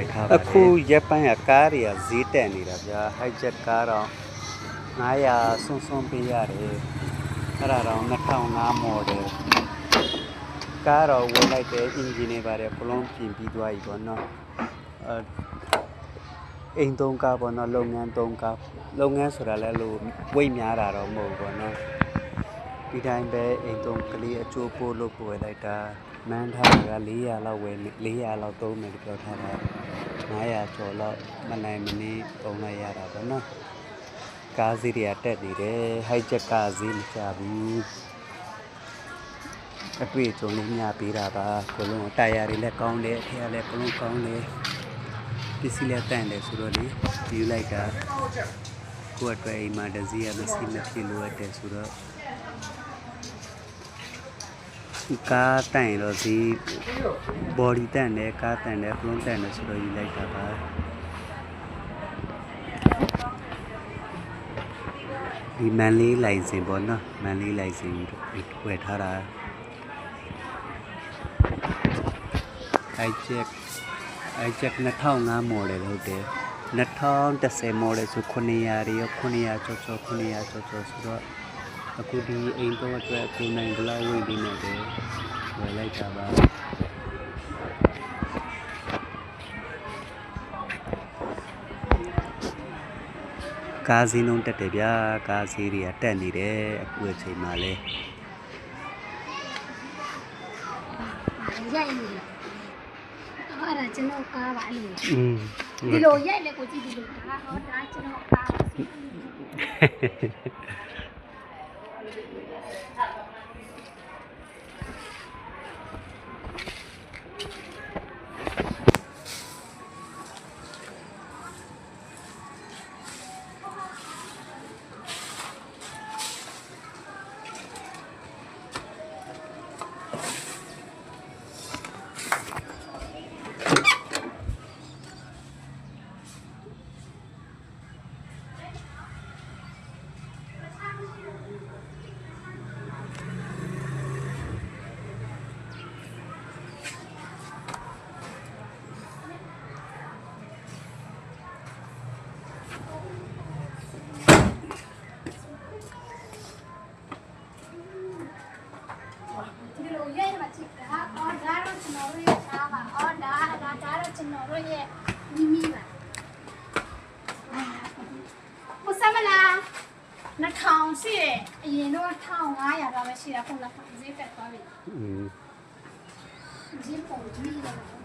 ဖွယ်ထားပါတယ်အခုရက်ပိုင်းကကားတွေကဈေးတက်နေတာဗျာ high jet ကားတော့900စွန်းပေးရတယ်အဲ့ဒါတော့2005 model ကားတော့ဝယ်လိုက်တယ် engine တွေပါတယ်ဘလုံးပြင်ပြီးသွားပြီပေါ့နော်အိမ်သုံးကားပေါ့နော်လုပ်ငန်းသုံးကားလုပ်ငန်းဆိုတာလည်းလို့ဝိတ်များတာတော့မဟုတ်ဘူးပေါ့နော်ဒီတိုင်းပဲအိမ်သုံးကလေးအချိုးပိုးလို့ဝယ်လိုက်တာမန်းထားတာက400လောက်ဝယ်400လောက်သုံးမယ်ပြောထားတာ900ကျော်လောက်မနိုင်မနည်းသုံးလိုက်ရတာပေါ့နော်ကားစီးတွေကတက်နေတယ် high jet ကားစီးမချဘူးအတွေ့အကြုံလေးများပေးတာပါဘလုံးတာယာတွေလည်းကောင်းတယ်အထက်ကလည်းဘလုံးကောင်းတယ်ပစ္စည်းလည်းတန့်တယ်ဆိုတော့လေယူလိုက်တာကိုယ့်အတွက်အိမ်မှာတစ်စီးရမရှိမဖြစ်လို့ရတယ်ဆိုတော့ကားတန့်တော့ဒီ body တန့်တယ်ကားတန့်တယ်ဘလုံးတန့်တယ်ဆိုတော့ယူလိုက်တာပါဒီမန်လေးလိုင်စင်ပေါ့နော်မန်လေးလိုင်စင်ဝယ်ထားတာiJack 2005 model ဟုတ်တယ်2010 model ဆို900တွေရော900ကျော်ကျော်ဆိုတော့အခုဒီအိမ်တော့အတွက်ကိုနိုင်ဘလောက်ဝေးနေနေတယ်ဝယ်လိုက်တာပါကားစီးနှုန်းတက်တယ်ဗျာကားစီးတွေကတက်နေတယ်အခုအချိန်မှာလဲရိုက်နေလားအဲ့ဒါကျွန်တော်ကားပါလို့ဒီလိုရိုက်လေကိုကြည့်ဒီလိုကားဟောဒါကျွန်တော်ကားပါကျွန်တော်တို့ရဲ့မိမိပါကိုစမလား2000ရှိတယ်အရင်တော့1500တော့ပဲရှိတာခုနကဈေးတက်သွားပြီဈေးပုံကြီးတယ်